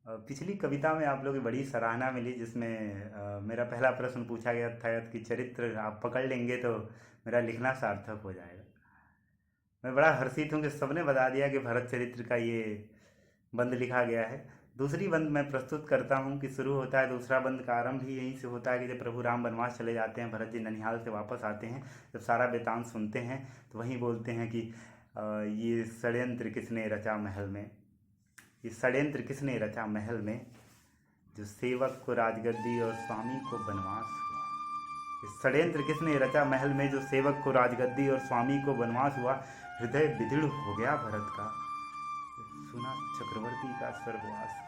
पिछली कविता में आप लोगों की बड़ी सराहना मिली, जिसमें मेरा पहला प्रश्न पूछा गया था कि चरित्र आप पकड़ लेंगे तो मेरा लिखना सार्थक हो जाएगा। मैं बड़ा हर्षित हूँ कि सबने बता दिया कि भरत चरित्र का ये बंद लिखा गया है। दूसरी बंद मैं प्रस्तुत करता हूँ कि शुरू होता है, दूसरा बंद का आरंभ भी यहीं से होता है कि जब प्रभु राम वनवास चले जाते हैं, भरत जी ननिहाल से वापस आते हैं, जब सारा वृतांत सुनते हैं तो वहीं बोलते हैं कि ये षड्यंत्र किसने रचा महल में, ये षड्यंत्र किसने रचा महल में, जो सेवक को राजगद्दी और स्वामी को बनवास हुआ। इस षड्यंत्र किसने रचा महल में, जो सेवक को राजगद्दी और स्वामी को बनवास हुआ। हृदय विदृढ़ हो गया भरत का, सुना चक्रवर्ती का स्वर्गवास।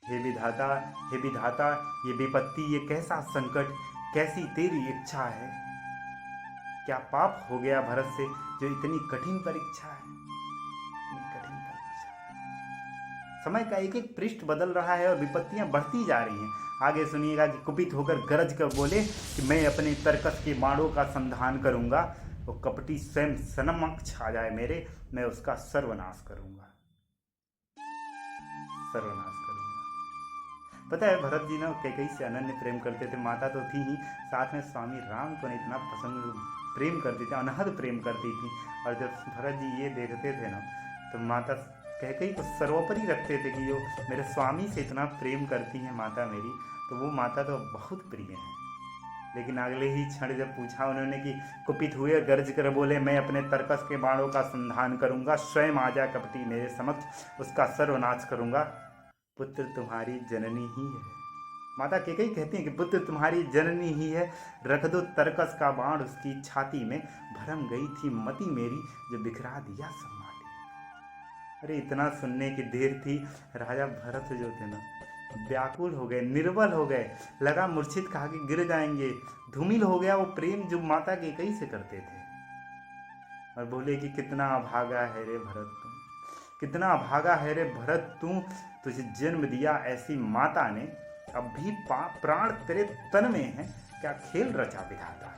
हे विधाता, हे विधाता, ये विपत्ति, ये कैसा संकट, कैसी तेरी इच्छा है। क्या पाप हो गया भरत से जो इतनी कठिन परीक्षा है, इतनी कठिन परीक्षा। समय का एक एक पृष्ठ बदल रहा है और विपत्तियां बढ़ती जा रही हैं। आगे सुनिएगा कि कुपित होकर गरज कर बोले कि मैं अपने तरकस के बाणों का संधान करूंगा। वो कपटी स्वयं समक्ष आ जाए मेरे, मैं उसका सर्वनाश करूंगा, सर्वनाश करूंगा। पता है भरत जी ना कैकई से अनन्य प्रेम करते थे। माता तो थी ही, साथ में स्वामी राम को इतना पसंद प्रेम करती थी, अनहद प्रेम करती थी। और जब भरत जी ये देखते थे ना तो माता कैकई को सर्वोपरि रखते थे कि जो मेरे स्वामी से इतना प्रेम करती हैं माता मेरी, तो वो माता तो बहुत प्रिय है। लेकिन अगले ही क्षण जब पूछा उन्होंने कि कुपित हुए गरज कर बोले मैं अपने तरकस के बाणों का संधान करूंगा, स्वयं आ जा कपटी मेरे समक्ष, उसका सर्वनाश करूंगा। पुत्र तुम्हारी जननी ही है, माता कैकई कहती हैं कि पुत्र तुम्हारी जननी ही है, रख दो तरकस का बाण उसकी छाती में, भरम गई थी मति मेरी जो बिखरा दिया सब माटी। अरे इतना सुनने की देर थी, राजा भरत जो थे ना व्याकुल हो गए, निर्बल हो गए, लगा मूर्छित कहा कि गिर जाएंगे। धूमिल हो गया वो प्रेम जो माता कैकई से करते थे। और बोले कि कितना अभागा है रे भरत तुम, कितना अभागा है रे भरत तू, तुझे जन्म दिया ऐसी माता ने, अब भी प्राण तेरे तन में है, क्या खेल रचा विधाता ने।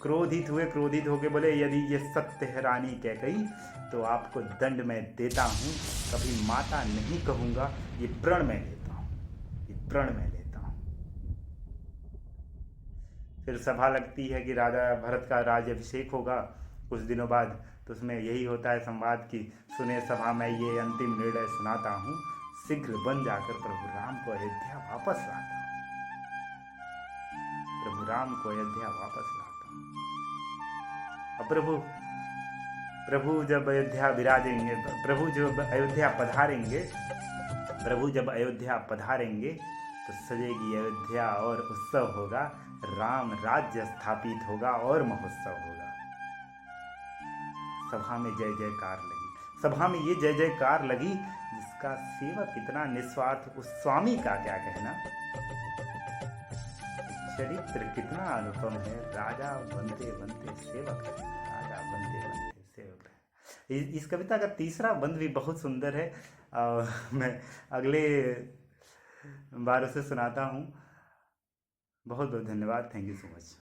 क्रोधित हुए, क्रोधित होके बोले यदि ये सत्य है रानी कैकई तो आपको दंड मैं देता हूँ, कभी माता नहीं कहूँगा, ये प्रण मैं लेता हूँ, ये प्रण मैं लेता हूँ। फिर सभा लगती है कि राजा भरत का राज्याभिषेक होगा कुछ दिनों बाद, तो उसमें यही होता है संवाद कि सुने सभा में ये अंतिम निर्णय सुनाता हूँ, शीघ्र बन जाकर प्रभु राम को अयोध्या वापस लाता हूँ, प्रभु राम को अयोध्या वापस लाता हूँ। अब प्रभु जब अयोध्या विराजेंगे, प्रभु जब अयोध्या पधारेंगे, प्रभु जब अयोध्या पधारेंगे तो सजेगी अयोध्या और उत्सव होगा, राम राज्य स्थापित होगा और महोत्सव होगा। सभा में जय जयकार लगी, सभा में ये जय जयकार लगी, जिसका सेवक इतना निस्वार्थ, उस स्वामी का क्या कहना। चरित्र कितना अनुपम है, राजा बनते बनते सेवक है, राजा बनते बनते सेवक है। इस कविता का तीसरा बंद भी बहुत सुंदर है, मैं अगले बार उसे सुनाता हूँ। बहुत बहुत धन्यवाद, थैंक यू सो मच।